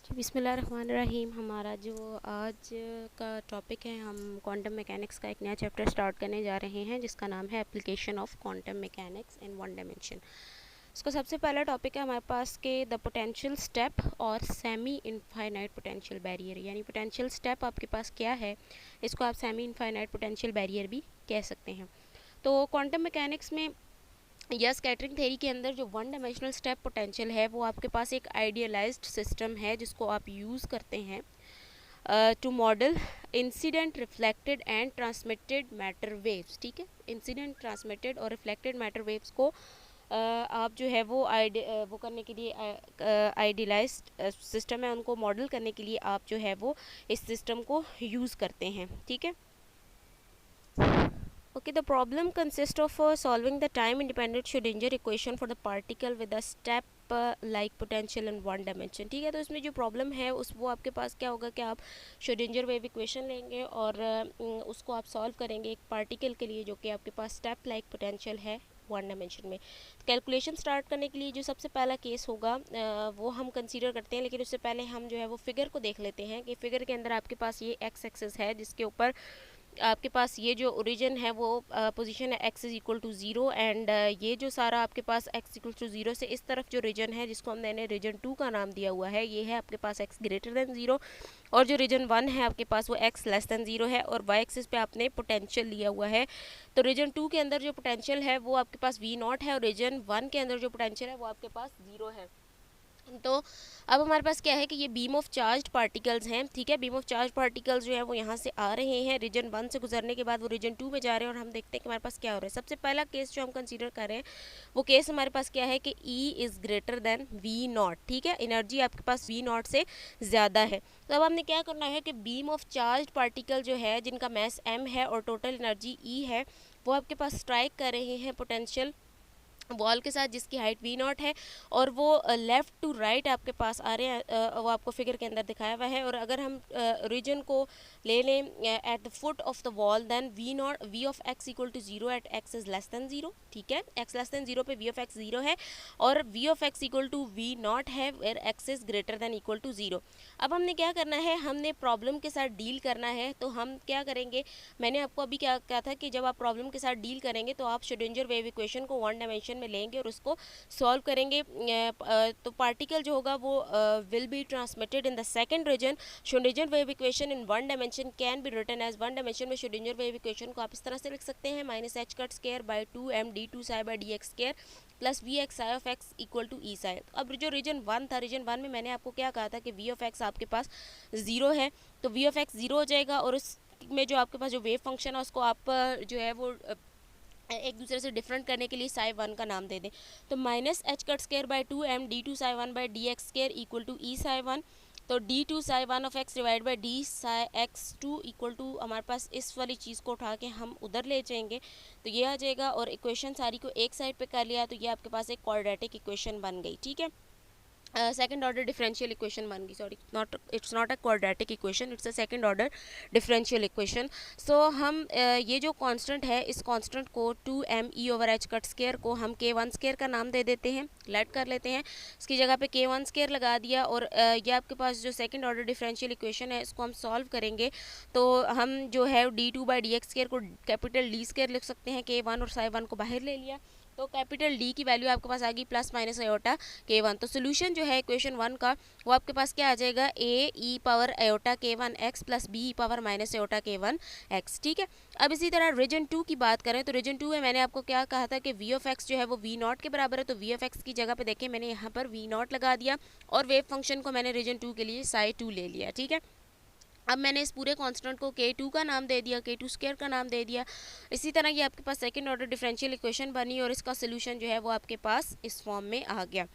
बिस्मिल्लाहिर्रहमानिर्रहीम। हमारा जो आज का टॉपिक है, हम क्वांटम मैकेनिक्स का एक नया चैप्टर स्टार्ट करने जा रहे हैं जिसका नाम है application of quantum mechanics in one dimension. इसका सबसे पहला टॉपिक है हमारे पास के द पोटेंशियल स्टेप और सेमी इनफाइनाइट पोटेंशियल बैरियर, यानी पोटेंशियल स्टेप आपके पास क्या है, इसको आप सेमी इनफाइनाइट पोटेंशियल बैरियर भी कह सकते हैं। तो क्वांटम मैकेनिक्स में या स्कैटरिंग थ्योरी के अंदर जो वन डायमेंशनल स्टेप पोटेंशियल है वो आपके पास एक आइडियलाइज्ड सिस्टम है जिसको आप यूज़ करते हैं to model incident reflected and transmitted matter waves. ठीक है, इंसिडेंट ट्रांसमिटेड और रिफ्लेक्टेड मैटर वेव्स को आप जो है वो करने के लिए आइडियलाइज्ड सिस्टम है, उनको मॉडल करने के लिए आप जो है वो इस सिस्टम को यूज़ करते हैं। ठीक है, okay, the problem consists of solving the time independent Schrödinger equation for the particle with a step like potential in one dimension। ठीक है, तो इसमें जो प्रॉब्लम है वो आपके पास क्या होगा कि आप श्रोडिंजर वेव इक्वेशन लेंगे और उसको आप सॉल्व करेंगे एक पार्टिकल के लिए जो कि आपके पास स्टेप लाइक पोटेंशियल है वन डायमेंशन में। कैलकुलेशन स्टार्ट करने के लिए जो सबसे पहला केस होगा वो हम कंसीडर करते हैं, लेकिन उससे पहले हम जो है वो फिगर को देख लेते हैं कि फिगर के अंदर आपके पास ये एक्स एक्सिस है जिसके ऊपर आपके पास ये जो ओरिजिन है वो पोजीशन है x is equal to 0 and ये जो सारा आपके पास x इक्वल टू 0 से इस तरफ जो रीजन है जिसको हमने रीजन 2 का नाम दिया हुआ है, ये है आपके पास x ग्रेटर देन 0, और जो रीजन 1 है आपके पास वो x लेस देन 0 है, और y एक्सिस पे आपने पोटेंशियल लिया हुआ है। तो रीजन 2 के अंदर जो पोटेंशियल है वो आपके पास v0 है और रीजन 1 के अंदर जो पोटेंशियल है वो आपके पास 0 है। तो अब हमारे पास क्या है कि ये बीम ऑफ चार्ज्ड पार्टिकल्स हैं। ठीक है, बीम ऑफ चार्ज पार्टिकल्स जो है वो यहाँ से आ रहे हैं, रीजन 1 से गुजरने के बाद वो रीजन 2 में जा रहे हैं, और हम देखते हैं कि हमारे पास क्या हो रहा है। सबसे पहला केस जो हम कंसीडर कर रहे हैं वो केस हमारे पास क्या है कि E is greater than V0। ठीक है, एनर्जी आपके पास V0 से ज़्यादा है। तो अब हमने क्या करना है कि बीम ऑफ चार्ज पार्टिकल जो है जिनका मैस m है और टोटल एनर्जी E है, वो आपके पास स्ट्राइक कर रहे हैं पोटेंशियल वॉल के साथ जिसकी हाइट v0 है, और वो लेफ़्ट टू राइट आपके पास आ रहे हैं, वो आपको फिगर के अंदर दिखाया हुआ है। और अगर हम रीजन को ले लें at the foot of the wall, then v of x equal to 0 at x is less than 0। ठीक है, x लेस दैन 0 पे v ऑफ x 0 है और v of x equal to v0 है where x is greater than equal to 0। अब हमने क्या करना है, हमने प्रॉब्लम के साथ डील करना है। तो हम क्या करेंगे, मैंने आपको अभी क्या कहा था कि जब आप प्रॉब्लम के साथ डील करेंगे तो आप श्रोडिंगर वेव इक्वेशन को वन डायमेंशन में लेंगे और उसको सॉल्व करेंगे। तो पार्टिकल जो होगा वो will be transmitted in the second region. Schrodinger wave equation in one dimension can be written as one dimension में श्रोडिंगर वेव इक्वेशन को आप इस तरह से लिख सकते हैं -h cut square by 2m d2 psi by dx square plus V X I of X equal to E psi. अब जो रीजन 1 था, रीजन 1 में मैंने आपको क्या कहा था कि वी ऑफ एक्स आपके पास 0 है, तो वी ऑफ एक्स 0 हो जाएगा, और उसमें जो आपके पास जो वेव फंक्शन है उसको आप जो है वो एक दूसरे से डिफरेंट करने के लिए साई 1 का नाम दे दें। तो -h cut square by 2m d2 psi 1 by dx square equal to E psi 1। तो d2 psi 1 of x divide by d psi x2 equal to हमारे पास इस वाली चीज़ को उठा के हम उधर ले जाएंगे तो ये आ जाएगा, और इक्वेशन सारी को एक साइड पे कर लिया तो ये आपके पास एक क्वाड्रेटिक इक्वेशन बन गई। ठीक है, सेकंड ऑर्डर डिफरेंशियल इक्वेशन बन गई, sorry it's not a quadratic equation, it's a second order differential equation. So हम ये जो कांस्टेंट है इस कांस्टेंट को 2m over h cut square को हम k1 स्क्वायर का नाम दे देते हैं, लेट कर लेते हैं, इसकी जगह पे k1 स्क्वायर लगा दिया। और ये आपके पास जो सेकंड ऑर्डर डिफरेंशियल इक्वेशन है इसको हम सॉल्व करेंगे तो हम जो है d2 बाई dx स्क्वायर को कैपिटल D स्क्वायर लिख सकते हैं, k1 और साई 1 को बाहर ले लिया तो कैपिटल D की वैल्यू आपके पास आ गई प्लस माइनस आयोटा k1। तो सोल्यूशन जो है इक्वेशन 1 का वो आपके पास क्या आ जाएगा, a e power iota k1 x plus b e power minus iota k1 x। ठीक है, अब इसी तरह रीजन 2 की बात करें तो रीजन 2 में मैंने आपको क्या कहा था कि v ऑफ x जो है वो v0 के बराबर है, तो v ऑफ x की जगह पे देखें मैंने यहाँ पर v0 लगा दिया और वेव फंक्शन को मैंने रीजन 2 के लिए साई 2 ले लिया। ठीक है, अब मैंने इस पूरे कांस्टेंट को k2 का नाम दे दिया, k2 स्क्वायर का नाम दे दिया। इसी तरह ये आपके पास सेकंड ऑर्डर डिफरेंशियल इक्वेशन बनी और इसका सोल्यूशन जो है वो आपके पास इस फॉर्म में आ गया।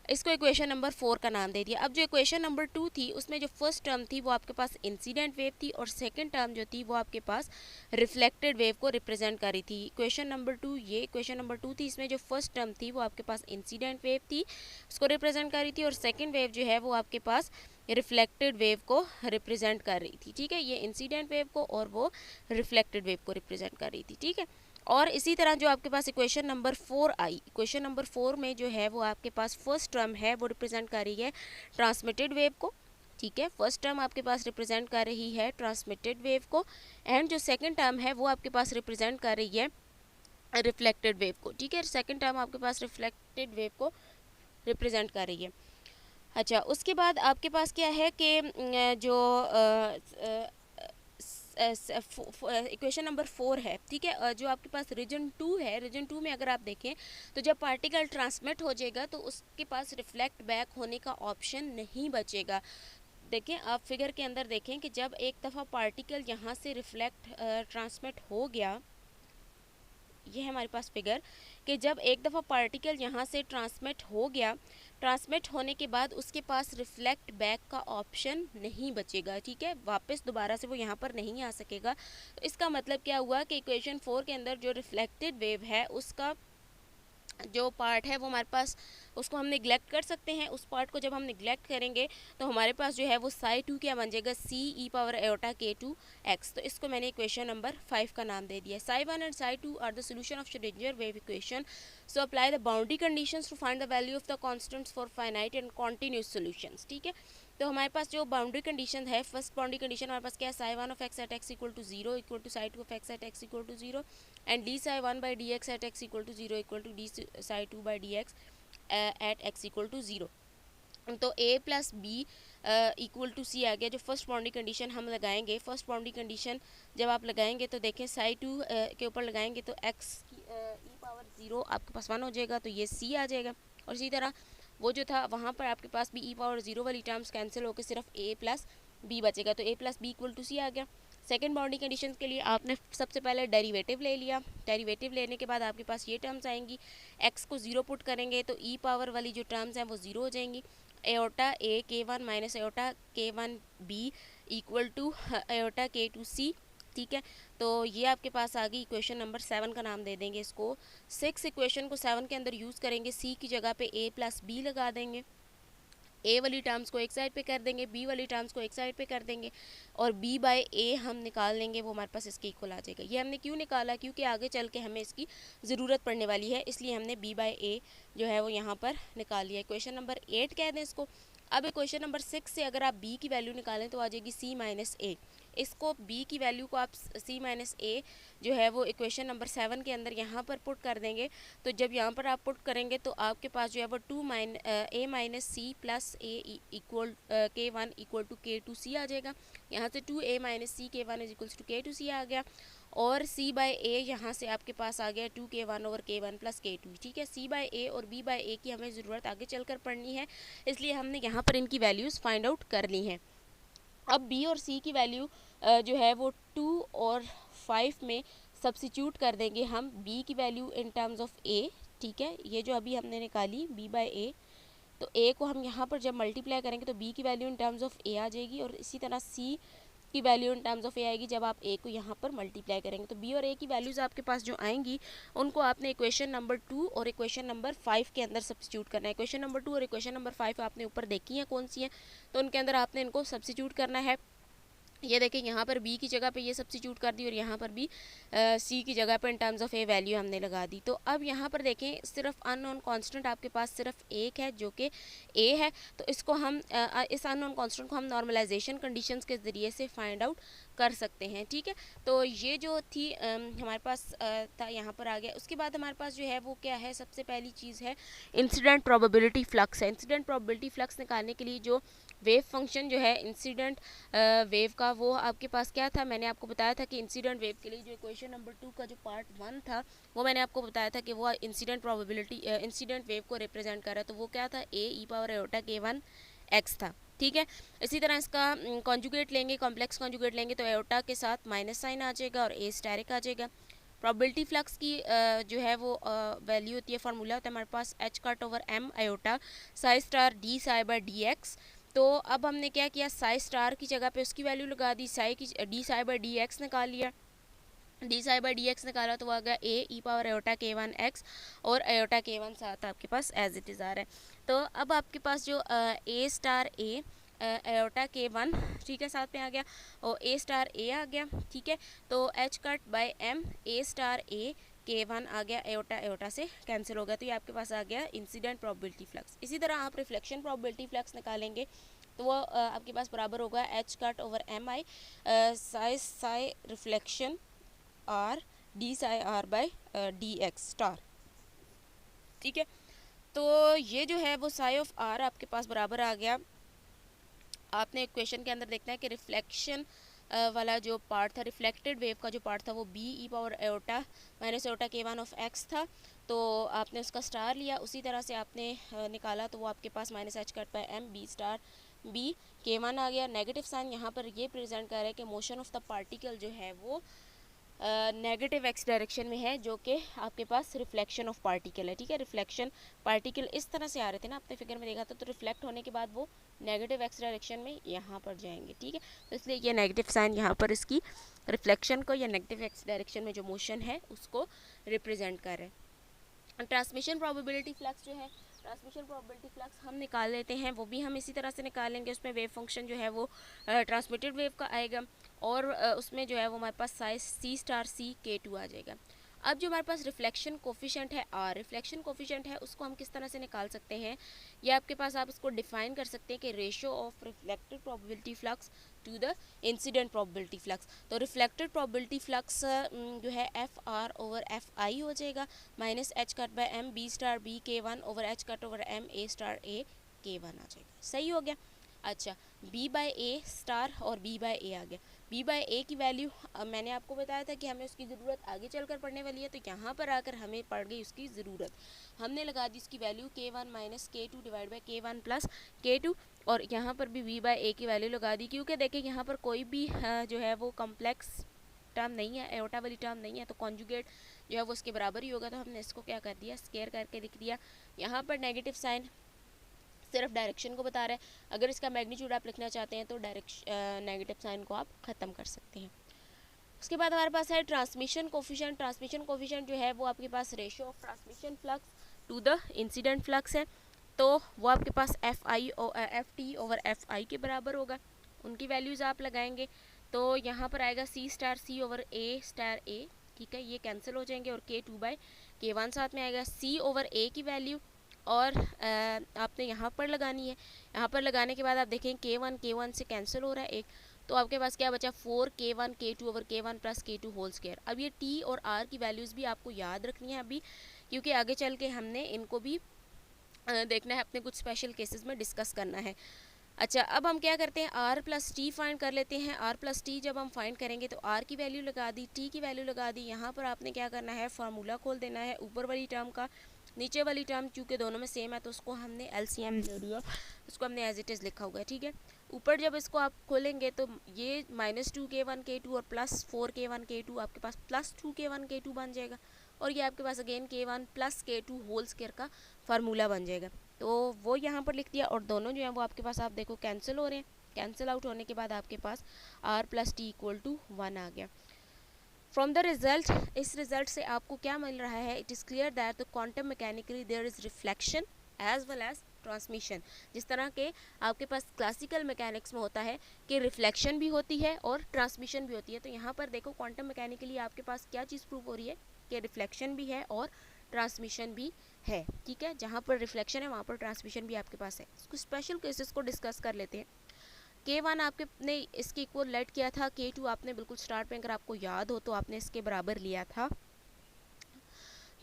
इसको इक्वेशन नंबर 4 का नाम दे दिया। अब जो इक्वेशन नंबर 2 थी उसमें जो फर्स्ट टर्म थी वो आपके पास इंसिडेंट वेव थी और सेकंड टर्म जो थी वो आपके पास रिफ्लेक्टेड वेव को रिप्रेजेंट कर रही थी। इक्वेशन नंबर 2 ये इक्वेशन नंबर 2 थी, इसमें जो फर्स्ट टर्म थी वो आपके पास इंसिडेंट वेव थी, उसको रिप्रेजेंट कर रही थी, और सेकेंड वेव जो है वो आपके पास रिफ्लेक्टेड वेव को रिप्रेजेंट कर रही थी। ठीक है, ये इंसिडेंट वेव को और वो रिफ्लेक्टेड वेव को रिप्रेजेंट कर रही थी। ठीक है, और इसी तरह जो आपके पास इक्वेशन नंबर 4 आई, इक्वेशन नंबर 4 में जो है वो आपके पास फर्स्ट टर्म है वो रिप्रेजेंट कर रही है ट्रांसमिटेड वेव को, ठीक है। फर्स्ट टर्म आपके पास रिप्रेजेंट कर रही है ट्रांसमिटेड वेव को, एंड जो सेकंड टर्म है वो आपके पास रिप्रेजेंट कर रही है रिफ्लेक्टेड वेव को। ठीक है, सेकंड टर्म आपके पास रिफ्लेक्टेड वेव को रिप्रेजेंट कर रही है। अच्छा, उसके बाद आपके पास क्या है कि जो इक्वेशन नंबर 4 है, ठीक है, जो आपके पास रीजन 2 है, रीजन 2 में अगर आप देखें तो जब पार्टिकल ट्रांसमिट हो जाएगा तो उसके पास रिफ्लेक्ट बैक होने का ऑप्शन नहीं बचेगा। देखें, आप फिगर के अंदर देखें कि जब एक दफ़ा पार्टिकल यहाँ से रिफ्लेक्ट ट्रांसमिट हो गया, ये है हमारे पास फिगर, कि जब एक दफ़ा पार्टिकल यहाँ से ट्रांसमिट हो गया, ट्रांसमिट होने के बाद उसके पास रिफ्लेक्ट बैक का ऑप्शन नहीं बचेगा। ठीक है, वापस दोबारा से वो यहाँ पर नहीं आ सकेगा। तो इसका मतलब क्या हुआ कि इक्वेशन 4 के अंदर जो रिफ्लेक्टेड वेव है उसका जो पार्ट है वो हमारे पास, उसको हम निगलेक्ट कर सकते हैं। उस पार्ट को जब हम निगलेक्ट करेंगे तो हमारे पास जो है वो साई 2 क्या बन जाएगा, सी ई पावर एओटा के 2 एक्स। तो इसको मैंने इक्वेशन नंबर 5 का नाम दे दिया। Psi 1 and psi 2 are the solution of Schrodinger wave equation, so apply the boundary conditions to find the value of the constants for finite and continuous solutions. ठीक है, तो हमारे पास जो बाउंड्री कंडीशन है, फर्स्ट बाउंड्री कंडीशन हमारे पास क्या है, psi 1 of x at x equal to 0 equal to psi 2 of x at x equal to 0 and D psi 1 by D X at x equal to 0 equal to D psi 2 by D X at x equal to 0। तो a plus B equal to C आ गया। जो first boundary condition हम लगाएंगे, first boundary condition जब आप लगाएंगे तो देखें साई 2 के ऊपर लगाएंगे तो x की ई पावर 0 आपके पास 1 हो जाएगा, तो ये c आ जाएगा। और इसी तरह वो जो था वहाँ पर आपके पास भी ई पावर 0 वाली टर्म्स कैंसिल होकर सिर्फ a प्लस बी बचेगा, तो a plus B equal to C आ गया। सेकेंड बाउंड्री कंडीशन के लिए आपने सबसे पहले डेरिवेटिव ले लिया। डेरिवेटिव लेने के बाद आपके पास ये टर्म्स आएंगी, x को 0 पुट करेंगे तो ई पावर वाली जो टर्म्स हैं वो 0 हो जाएंगी। एओटा ए के 1 माइनस एओटा के 1 बी इक्वल टू एओटा के 2 सी। ठीक है, तो ये आपके पास आ गई इक्वेशन नंबर 7 का नाम दे देंगे इसको। 6 इक्वेशन को 7 के अंदर यूज़ करेंगे, सी की जगह पे a प्लस बी लगा देंगे, ए वाली टर्म्स को एक साइड पे कर देंगे, बी वाली टर्म्स को एक साइड पे कर देंगे और b बाय ए हम निकाल लेंगे, वो हमारे पास इसके इक्वल आ जाएगा। ये हमने क्यों निकाला, क्योंकि आगे चल के हमें इसकी ज़रूरत पड़ने वाली है, इसलिए हमने b बाय ए जो है वो यहाँ पर निकाल लिया। क्वेश्चन नंबर 8 कह दें इसको। अब क्वेश्चन नंबर 6 से अगर आप b की वैल्यू निकालें तो आ जाएगी c माइनस ए। इसको b की वैल्यू को आप c माइनस ए जो है वो इक्वेशन नंबर 7 के अंदर यहाँ पर पुट कर देंगे। तो जब यहाँ पर आप पुट करेंगे तो आपके पास जो है वो a minus c plus a equal k 1 equal to के 2 सी आ जाएगा। यहाँ से 2a माइनस सी के 1 इज इक्वल्स टू के 2 सी आ गया और c बाय ए यहाँ से आपके पास आ गया 2k1 over k1 plus k2। ठीक है, c बाय ए और b बाय ए की हमें ज़रूरत आगे चलकर पड़नी है, इसलिए हमने यहाँ पर इनकी वैल्यूज़ फाइंड आउट कर ली हैं। अब b और c की वैल्यू जो है वो 2 और 5 में सब्सिट्यूट कर देंगे हम b की value in terms of a। ठीक है, ये जो अभी हमने निकाली b बाय ए, तो a को हम यहाँ पर जब मल्टीप्लाई करेंगे तो b की value in terms of a आ जाएगी और इसी तरह c की value in terms of a आएगी जब आप a को यहाँ पर मल्टीप्लाई करेंगे। तो b और a की वैल्यूज़ आपके पास जो आएंगी उनको आपने इक्वेशन नंबर 2 और इक्वेशन नंबर 5 के अंदर सब्सिट्यूट करना है। इक्वेशन नंबर 2 और इक्वेशन नंबर 5 आपने ऊपर देखी है कौन सी है, तो उनके अंदर आपने इनको सब्सिट्यूट करना है। ये देखें, यहाँ पर b की जगह पे ये सब्सिट्यूट कर दी और यहाँ पर भी c की जगह पर in terms of a value हमने लगा दी। तो अब यहाँ पर देखें सिर्फ अननोन कांस्टेंट आपके पास सिर्फ एक है जो कि a है, तो इसको हम इस अननोन कांस्टेंट को हम नॉर्मलाइजेशन कंडीशंस के ज़रिए से फाइंड आउट कर सकते हैं। ठीक है, तो ये जो थी हमारे पास था यहाँ पर आ गया। उसके बाद हमारे पास जो है वो क्या है, सबसे पहली चीज़ है इंसिडेंट प्रोबेबिलिटी फ्लक्स है। इंसिडेंट प्रोबेबिलिटी फ्लक्स निकालने के लिए जो वेव फंक्शन जो है इंसिडेंट वेव का, वो आपके पास क्या था, मैंने आपको बताया था कि इंसिडेंट वेव के लिए जो इक्वेशन नंबर 2 का जो पार्ट 1 था वो मैंने आपको बताया था कि वो इंसिडेंट प्रोबेबिलिटी इंसिडेंट वेव को रिप्रेजेंट कर रहा है, तो वो क्या था, a E power aorta k1 x था। ठीक है, इसी तरह इसका कॉन्जुगेट लेंगे, कॉम्प्लेक्स कॉन्जुगेट लेंगे तो एओटा के साथ माइनस साइन आ जाएगा और a स्टेरिक आ जाएगा। प्रोबेबिलिटी फ्लक्स की जो है वो वैल्यू होती है, फार्मूला होता है हमारे पास h cut over m iota Sai star D psi by D x. तो अब हमने क्या किया, साई स्टार की जगह पे उसकी वैल्यू लगा दी, साई की D psi by D x निकाल लिया, D psi by D x निकाला तो आ गया a E power aorta k1 x और एओटा k1 साथ आपके पास एज इट इज़ आ रहा है। तो अब आपके पास जो a star a aorta k1 ठीक है साथ में आ गया और a स्टार a आ गया। ठीक है, तो h cut by m a star a k1 आ गया, एओटा एओटा से कैंसिल हो गया, तो ये आपके पास आ गया इंसिडेंट प्रोबेबिलिटी फ्लक्स। इसी तरह आप रिफ्लेक्शन प्रोबेबिलिटी फ्लक्स निकालेंगे तो वो आपके पास बराबर होगा h cut over m i psi reflection r d psi r by D x star. ठीक है, तो ये जो है वो साई ऑफ आर आपके पास बराबर आ गया। आपने इक्वेशन के अंदर देखना है कि रिफ्लेक्शन वाला जो पार्ट था, रिफ्लेक्टेड वेव का जो पार्ट था वो b e power iota minus iota k one of x था। तो आपने उसका स्टार लिया, उसी तरह से आपने निकाला, तो वो आपके पास minus H cut by M B star B K one आ गया। नेगेटिव साइन यहाँ पर ये प्रेजेंट कर रहा है कि मोशन ऑफ द पार्टिकल जो है वो नेगेटिव एक्स डायरेक्शन में है, जो कि आपके पास रिफ्लेक्शन ऑफ पार्टिकल है। ठीक है, रिफ्लेक्शन पार्टिकल इस तरह से आ रहे थे ना, आपने फिगर में देखा था, तो रिफ्लेक्ट होने के बाद वो नेगेटिव एक्स डायरेक्शन में यहाँ पर जाएंगे। ठीक है, तो इसलिए ये नेगेटिव साइन यहाँ पर इसकी रिफ्लेक्शन को या नेगेटिव एक्स डायरेक्शन में जो मोशन है उसको रिप्रेजेंट कर रहे हैं। ट्रांसमिशन प्रोबेबिलिटी फ्लक्स जो है, ट्रांसमिशन प्रोबेबिलिटी फ्लक्स हम निकाल लेते हैं, वो भी हम इसी तरह से निकालेंगे। उसमें वेव फंक्शन जो है वो ट्रांसमिटेड वेव का आएगा और उसमें जो है वो हमारे पास साइज सी स्टार सी के टू आ जाएगा। अब जो हमारे पास रिफ्लेक्शन कोफिशिएंट है आर, रिफ्लेक्शन कोफिशिएंट है, उसको हम किस तरह से निकाल सकते हैं, या आपके पास आप उसको डिफाइन कर सकते हैं कि ratio of reflected probability flux to the incident probability flux. तो रिफ्लेक्टेड प्रोबेबिलिटी फ्लक्स जो है F R over F I हो जाएगा minus H cut by M B star B K one over H cut over M A star A K one आ जाएगा। सही हो गया। अच्छा, b बाय ए स्टार और b बाय ए आ गया। b बाय ए की वैल्यू मैंने आपको बताया था कि हमें उसकी ज़रूरत आगे चलकर पड़ने वाली है, तो यहाँ पर आकर हमें पड़ गई उसकी ज़रूरत। हमने लगा दी उसकी वैल्यू के वन माइनस के टू डिवाइड बाई के वन प्लस के टू, और यहाँ पर भी b बाय ए की वैल्यू लगा दी, क्योंकि देखिए यहाँ पर कोई भी जो है वो कम्प्लेक्स टर्म नहीं है, एओटा वाली टर्म नहीं है, तो कॉन्जुगेट जो है वो उसके बराबर ही होगा। तो हमने इसको क्या कर दिया, स्केयर करके लिख दिया। यहाँ पर नेगेटिव साइन सिर्फ डायरेक्शन को बता रहा है, अगर इसका मैग्नीट्यूड आप लिखना चाहते हैं तो नेगेटिव साइन को आप ख़त्म कर सकते हैं। उसके बाद हमारे पास है ट्रांसमिशन कोफिशिएंट। ट्रांसमिशन कोफिशिएंट जो है वो आपके पास ratio of transmission flux to the incident flux है, तो वो आपके पास F T over F I के बराबर होगा। उनकी वैल्यूज़ आप लगाएंगे तो यहाँ पर आएगा सी स्टार सी ओवर ए स्टार ए। ठीक है, ये कैंसिल हो जाएंगे और के टू बाई के वन साथ में आएगा। सी ओवर ए की वैल्यू और आपने यहाँ पर लगानी है। यहाँ पर लगाने के बाद आप देखें के वन से कैंसिल हो रहा है एक, तो आपके पास क्या बचा, 4 के1 के2 ओवर के1 प्लस के2 होल स्क्वायर। अब ये टी और आर की वैल्यूज़ भी आपको याद रखनी है अभी, क्योंकि आगे चल के हमने इनको भी देखना है, अपने कुछ स्पेशल केसेस में डिस्कस करना है। अच्छा, अब हम क्या करते हैं, आर प्लस टी फाइंड कर लेते हैं। आर प्लस टी जब हम फाइंड करेंगे तो आर की वैल्यू लगा दी, टी की वैल्यू लगा दी। यहाँ पर आपने क्या करना है, फार्मूला खोल देना है ऊपर वाली टर्म का, नीचे वाली टर्म चूँकि दोनों में सेम है तो उसको हमने एलसीएम ले लिया, उसको हमने एज इट इज़ लिखा हुआ है। ठीक है, ऊपर जब इसको आप खोलेंगे तो ये -2 के1 के2 और प्लस 4 के1 के2 आपके पास +2 के1 के2 बन जाएगा, और ये आपके पास अगेन के1 प्लस के2 होल स्क्वायर का फार्मूला बन जाएगा। तो वो यहाँ पर लिख दिया, और दोनों जो हैं वो आपके पास आप देखो कैंसिल हो रहे हैं। कैंसिल आउट होने के बाद आपके plus r plus T equal to 1 आ गया। फ्रॉम द रिजल्ट, इस रिजल्ट से आपको क्या मिल रहा है, it is clear that the quantum mechanically there is reflection as well as transmission. जिस तरह के आपके पास क्लासिकल मैकेनिक्स में होता है कि रिफ्लेक्शन भी होती है और ट्रांसमिशन भी होती है, तो यहाँ पर देखो क्वांटम मैकेनिकली आपके पास क्या चीज़ प्रूव हो रही है कि रिफ्लेक्शन भी है और ट्रांसमिशन भी है। ठीक है, जहाँ पर रिफ्लेक्शन है वहाँ पर ट्रांसमिशन भी आपके पास है। इसको स्पेशल केसेस को डिस्कस कर लेते हैं। K1 आपके ने इसके इक्वल लेट किया था, K2 आपने बिल्कुल स्टार्ट में, अगर आपको याद हो तो आपने इसके बराबर लिया था।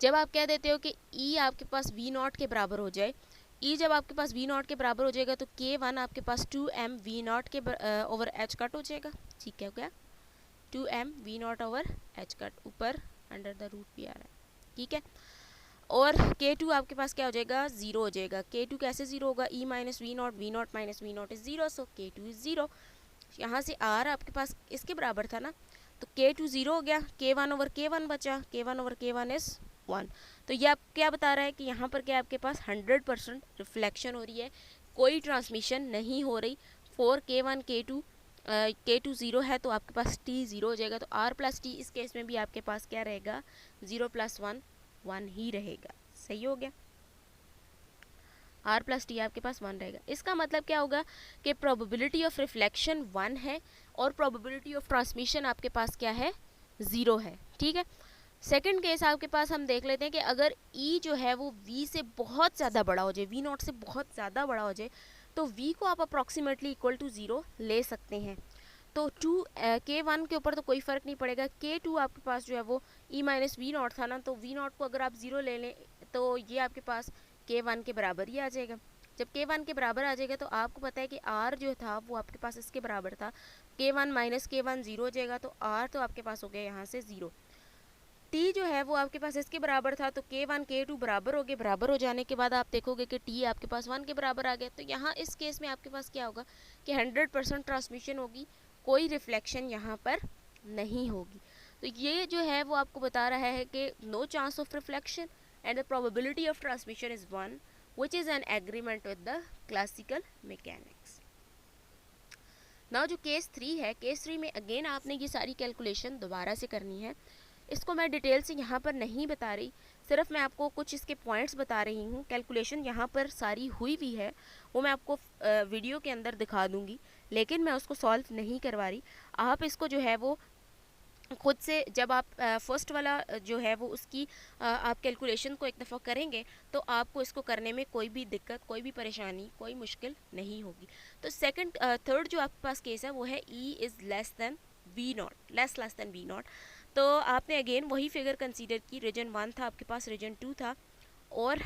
जब आप कह देते हो कि E आपके पास V0 के बराबर हो जाए, E जब आपके पास V0 के बराबर हो जाएगा तो K1 आपके पास 2m V0 के ओवर h कट हो जाएगा। ठीक है, क्या 2m V0 over h cut, ऊपर अंडर द रूट भी आ रहा है। ठीक है, और K2 आपके पास क्या हो जाएगा, 0 हो जाएगा। K2 कैसे 0 होगा, E minus V0, V0 minus V0 is 0, so K2 is 0। यहाँ से R आपके पास इसके बराबर था ना, तो K2 0 हो गया, K1 ओवर K1 बचा, K1 ओवर K1 इज़ 1। तो ये आप क्या बता रहा है कि यहाँ पर क्या आपके पास 100% रिफ्लेक्शन हो रही है, कोई ट्रांसमिशन नहीं हो रही। 4 K1 K2 K2 0 है तो आपके पास T 0 हो जाएगा, तो R प्लस T इस केस में भी आपके पास क्या रहेगा, 0 + 1 1 ही रहेगा। सही हो गया, R प्लस टी आपके पास 1 रहेगा। इसका मतलब क्या होगा कि प्रोबेबिलिटी ऑफ रिफ्लेक्शन 1 है और प्रोबेबिलिटी ऑफ ट्रांसमिशन आपके पास क्या है, 0 है। ठीक है, सेकंड केस आपके पास हम देख लेते हैं कि अगर E जो है वो V से बहुत ज़्यादा बड़ा हो जाए, V0 से बहुत ज़्यादा बड़ा हो जाए, तो v को आप अप्रॉक्सीमेटली इक्वल टू 0 ले सकते हैं। तो k1 के ऊपर तो कोई फ़र्क नहीं पड़ेगा। k2 आपके पास जो है वो e माइनस वी नॉट था ना, तो v नॉट को अगर आप 0 ले लें तो ये आपके पास k1 के बराबर ही आ जाएगा। जब k1 के बराबर आ जाएगा तो आपको पता है कि r जो था वो आपके पास इसके बराबर था, k1 माइनस k1 0 हो जाएगा, तो r तो आपके पास हो गया यहाँ से 0। t जो है वो आपके पास इसके बराबर था, तो k1 k2 बराबर हो गए। बराबर हो जाने के बाद आप देखोगे कि t आपके पास 1 के बराबर आ गया। तो यहाँ इस केस में आपके पास क्या होगा कि 100% ट्रांसमिशन होगी, कोई रिफ्लेक्शन यहाँ पर नहीं होगी। तो ये जो है वो आपको बता रहा है कि no chance of reflection and the probability of transmission is 1 which is an agreement with the classical mechanics। Now जो केस 3 है, केस 3 में अगेन आपने ये सारी कैलकुलेशन दोबारा से करनी है। इसको मैं डिटेल से यहाँ पर नहीं बता रही, सिर्फ मैं आपको कुछ इसके पॉइंट्स बता रही हूँ। कैलकुलेशन यहाँ पर सारी हुई हुई है, वो मैं आपको वीडियो के अंदर दिखा दूँगी, लेकिन मैं उसको सॉल्व नहीं करवा रही। आप इसको जो है वो खुद से जब आप फर्स्ट वाला जो है वो उसकी आप कैलकुलेशन को एक दफ़ा करेंगे तो आपको इसको करने में कोई भी दिक्कत, कोई भी परेशानी, कोई मुश्किल नहीं होगी। तो सेकंड थर्ड जो आपके पास केस है वो है E is less than v naught, less than v naught. तो आपने अगेन वही फिगर कंसीडर की, रीजन 1 था आपके पास, रीजन 2 था, और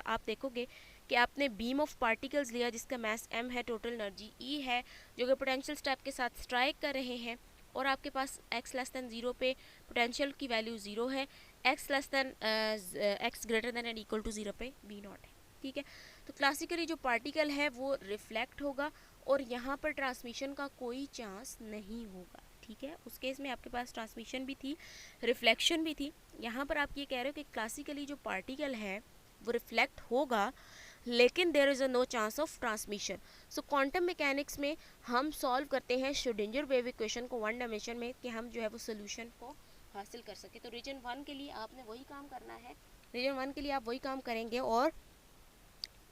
आप देखोगे कि आपने बीम ऑफ पार्टिकल्स लिया जिसका मास m है, टोटल एनर्जी E है, जो कि पोटेंशियल स्टेप के साथ स्ट्राइक कर रहे हैं, और आपके पास x लेस दैन 0 पे पोटेंशियल की वैल्यू 0 है, x less than x greater than and equal to 0 पे v नॉट है। ठीक है, तो क्लासिकली जो पार्टिकल है वो रिफ्लेक्ट होगा और यहाँ पर ट्रांसमिशन का कोई चांस नहीं होगा। ठीक है, उस केस में आपके पास ट्रांसमिशन भी थी, रिफ्लेक्शन भी थी। यहाँ पर आप ये कह रहे हो कि क्लासिकली जो पार्टिकल है वो रिफ्लेक्ट होगा, लेकिन there is a no chance of transmission. So quantum mechanics में हम सॉल्व करते हैं श्रोडिंगर वेव इक्वेशन को 1 डायमेंशन में, कि हम जो है वो सोल्यूशन को हासिल कर सके। तो रीजन 1 के लिए आपने वही काम करना है, रीजन 1 के लिए आप वही काम करेंगे, और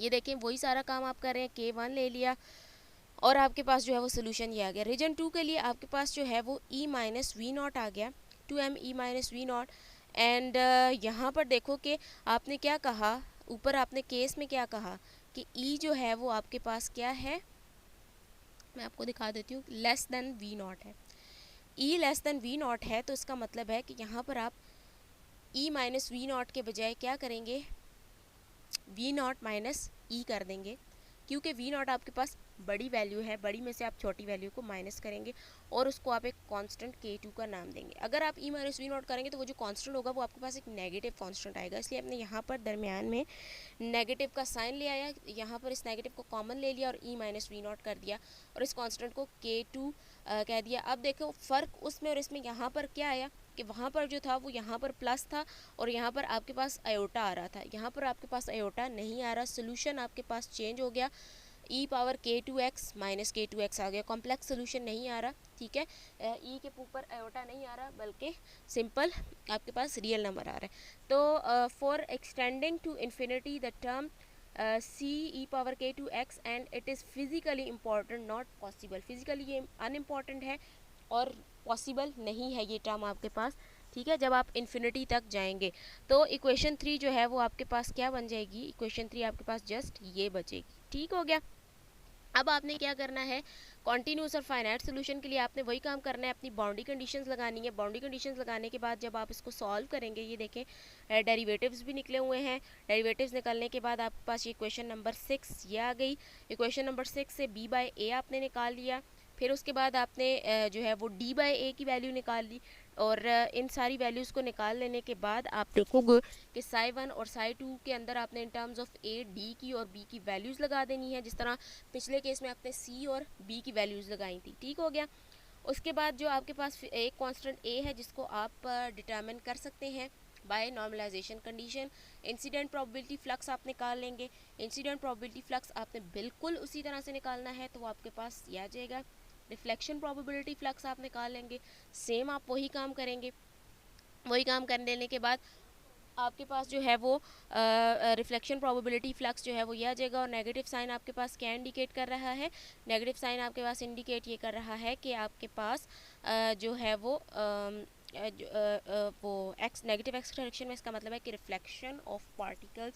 ये देखें वही सारा काम आप कर रहे हैं। k1 ले लिया और आपके पास जो है वो सोल्यूशन ये आ गया। रीजन 2 के लिए आपके पास जो है वो e माइनस वी नॉट आ गया, 2m e minus v naught. And यहाँ पर देखो कि आपने क्या कहा, ऊपर आपने केस में क्या कहा कि E जो है वो आपके पास क्या है, मैं आपको दिखा देती हूँ, लेस देन वी नॉट है। E less than v naught है, तो इसका मतलब है कि यहाँ पर आप E माइनस वी नॉट के बजाय क्या करेंगे, वी नॉट माइनस E कर देंगे, क्योंकि वी नॉट आपके पास बड़ी वैल्यू है, बड़ी में से आप छोटी वैल्यू को माइनस करेंगे और उसको आप एक कांस्टेंट k2 का नाम देंगे। अगर आप e माइनस वी नॉट करेंगे तो वो जो कांस्टेंट होगा वो आपके पास एक नेगेटिव कांस्टेंट आएगा, इसलिए आपने यहाँ पर दरमियान में नेगेटिव का साइन ले आया, यहाँ पर इस नेगेटिव को कॉमन ले लिया और e माइनस वी नॉट कर दिया और इस कांस्टेंट को k2 कह दिया। अब देखो फ़र्क उसमें और इसमें यहाँ पर क्या आया कि वहाँ पर जो था वो यहाँ पर प्लस था और यहाँ पर आपके पास आयोटा आ रहा था, यहाँ पर आपके पास आयोटा नहीं आ रहा। सोल्यूशन आपके पास चेंज हो गया, e power k2x minus k2x आ गया, कॉम्प्लेक्स सोल्यूशन नहीं आ रहा। ठीक है, e के ऊपर आयोटा नहीं आ रहा बल्कि सिंपल आपके पास रियल नंबर आ रहा है। तो for extending to infinity the term c e power k2x and it is physically important not possible, physically ये अनइम्पॉर्टेंट है और पॉसिबल नहीं है ये टर्म आपके पास। ठीक है, जब आप इन्फिनिटी तक जाएंगे तो इक्वेशन 3 जो है वो आपके पास क्या बन जाएगी, इक्वेशन 3 आपके पास जस्ट ये बचेगी। ठीक हो गया। अब आपने क्या करना है, कॉन्टीन्यूस और फाइनाइट सोल्यूशन के लिए आपने वही काम करना है, अपनी बाउंड्री कंडीशंस लगानी है। बाउंड्री कंडीशंस लगाने के बाद जब आप इसको सॉल्व करेंगे, ये देखें डेरिवेटिव्स भी निकले हुए हैं, डेरिवेटिव्स निकलने के बाद आपके पास ये इक्वेशन नंबर 6 ये आ गई। इक्वेशन नंबर 6 से b बाई ए आपने निकाल लिया, फिर उसके बाद आपने जो है वो d बाई ए की वैल्यू निकाल ली, और इन सारी वैल्यूज़ को निकाल लेने के बाद आप देखोगे कि साई 1 और साई 2 के अंदर आपने in terms of a d की और b की वैल्यूज़ लगा देनी है, जिस तरह पिछले केस में आपने c और b की वैल्यूज़ लगाई थी। ठीक हो गया। उसके बाद जो आपके पास एक कांस्टेंट a है जिसको आप डिटरमिन कर सकते हैं by normalisation condition. Incident probability flux आप निकाल लेंगे, इंसिडेंट प्रोबेबिलिटी फ्लक्स आपने बिल्कुल उसी तरह से निकालना है, तो वो आपके पास ये आ जाएगा। रिफ्लेक्शन प्रोबेबिलिटी फ्लक्स आप निकाल लेंगे, सेम आप वही काम करेंगे। वही काम कर लेने के बाद आपके पास जो है वो रिफ्लेक्शन प्रोबेबिलिटी फ्लक्स जो है वो ये आ जाएगा, और नेगेटिव साइन आपके पास क्या इंडिकेट कर रहा है, नेगेटिव साइन आपके पास इंडिकेट ये कर रहा है कि आपके पास जो है वो वो एक्स नेगेटिव एक्स डायरेक्शन में, इसका मतलब है कि रिफ्लेक्शन ऑफ पार्टिकल्स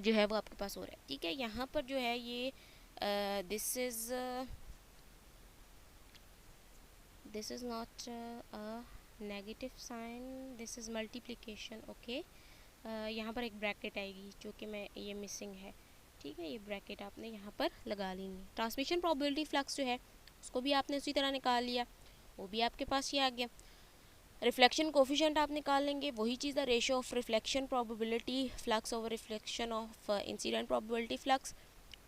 जो है वो आपके पास हो रहा है। ठीक है, यहाँ पर जो है ये this is not a negative sign, this is multiplication. Okay, यहाँ पर एक ब्रैकेट आएगी जो कि मैं ये मिसिंग है, ठीक है। ये ब्रैकेट आपने यहाँ पर लगा लेनी। ट्रांसमिशन प्रोबेबिलिटी फ्लक्स जो है उसको भी आपने उसी तरह निकाल लिया, वो भी आपके पास ही आ गया। रिफ्लेक्शन कोफिशिएंट आप निकाल लेंगे, वही चीज़ है, ratio of reflection probability flux over reflection of incident probability flux.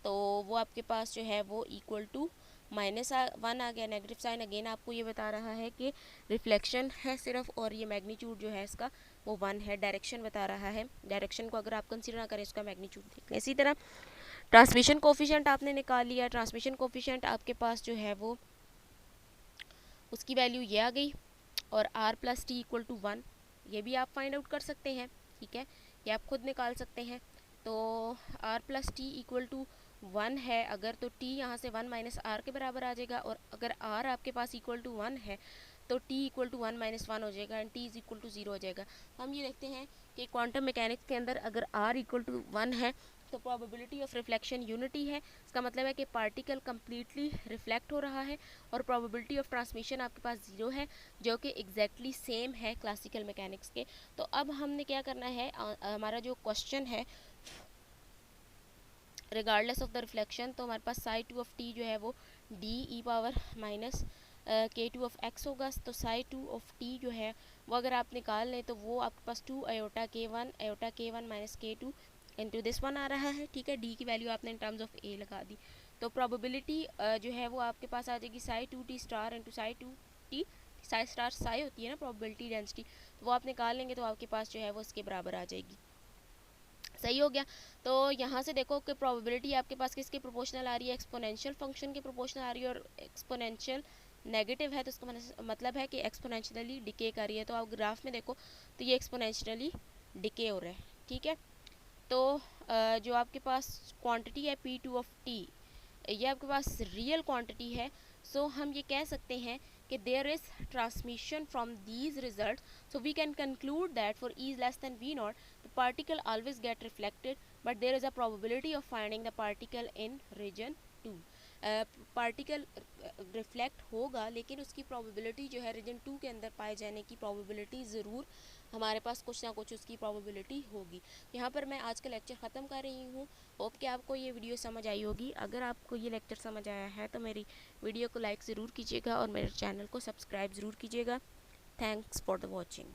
तो वो आपके पास जो है वो इक्वल टू -1 आ गया। नेगेटिव साइन अगेन आपको ये बता रहा है कि रिफ्लेक्शन है सिर्फ, और ये मैग्नीट्यूड जो है इसका वो 1 है। डायरेक्शन बता रहा है, डायरेक्शन को अगर आप कंसीडर ना करें इसका मैग्नीट्यूड देख लें। इसी तरह ट्रांसमिशन कोफिशिएंट आपने निकाल लिया। ट्रांसमिशन कोफिशिएंट आपके पास जो है वो उसकी वैल्यू ये आ गई, और r plus T equal to 1, ये भी आप फाइंड आउट कर सकते हैं, ठीक है, ये आप खुद निकाल सकते हैं। तो r plus T equal to 1 है अगर, तो t यहाँ से 1 माइनस आर के बराबर आ जाएगा, और अगर r आपके पास इक्वल टू 1 है तो t इक्वल टू 1 माइनस 1 हो जाएगा, and t is equal to 0 हो जाएगा। हम ये देखते हैं कि क्वांटम मैकेनिक्स के अंदर अगर r इक्वल टू 1 है तो प्रोबेबिलिटी ऑफ रिफ्लेक्शन यूनिटी है। इसका मतलब है कि पार्टिकल कम्प्लीटली रिफ्लेक्ट हो रहा है, और प्रोबेबिलिटी ऑफ ट्रांसमिशन आपके पास 0 है, जो कि एग्जैक्टली सेम है क्लासिकल मैकेनिक्स के। तो अब हमने क्या करना है, हमारा जो क्वेश्चन है रिगार्डलेस ऑफ द रिफ्लेक्शन, तो हमारे पास साई टू ऑफ टी जो है वो डी ई पावर माइनस के टू ऑफ एक्स होगा। तो साई टू ऑफ टी जो है वो अगर आप निकाल लें तो वो आपके पास 2 आयोटा के वन माइनस के टू इंटू दिस वन आ रहा है, ठीक है। डी की वैल्यू आपने इन टर्म्स ऑफ ए लगा दी, तो प्रोबेबिलिटी जो है वो आपके पास आ जाएगी Sai to T star into Sai to T, Sai star Sai होती है ना प्रोबेबिलिटी डेंसिटी, तो वो आप निकाल लेंगे तो आपके पास जो है वो इसके बराबर आ जाएगी। सही हो गया। तो यहाँ से देखो कि प्रोबेबिलिटी आपके पास किसके प्रोपोर्शनल आ रही है, एक्सपोनेंशियल फंक्शन के प्रोपोर्शनल आ रही है, और एक्सपोनेंशियल नेगेटिव है तो इसका मतलब है कि एक्सपोनेंशियली डिके कर रही है। तो आप ग्राफ में देखो तो ये एक्सपोनेंशियली डिके हो रहा है, ठीक है। तो जो आपके पास क्वांटिटी है P2 ऑफ टी, ये आपके पास रियल क्वांटिटी है। सो हम ये कह सकते हैं कि there is transmission from these result, so we can conclude that for E less than v naught the particle always get reflected, but there is a probability of finding the particle in region 2। Particle reflect होगा, लेकिन उसकी probability जो है reason 2 के अंदर पाए जाने की प्रोबेबिलिटी ज़रूर हमारे पास कुछ ना कुछ उसकी प्रोबेबिलिटी होगी। यहाँ पर मैं आज का लेक्चर ख़त्म कर रही हूँ। होप कि आपको ये वीडियो समझ आई होगी। अगर आपको ये लेक्चर समझ आया है तो मेरी वीडियो को लाइक ज़रूर कीजिएगा और मेरे चैनल को सब्सक्राइब ज़रूर कीजिएगा। Thanks for the watching.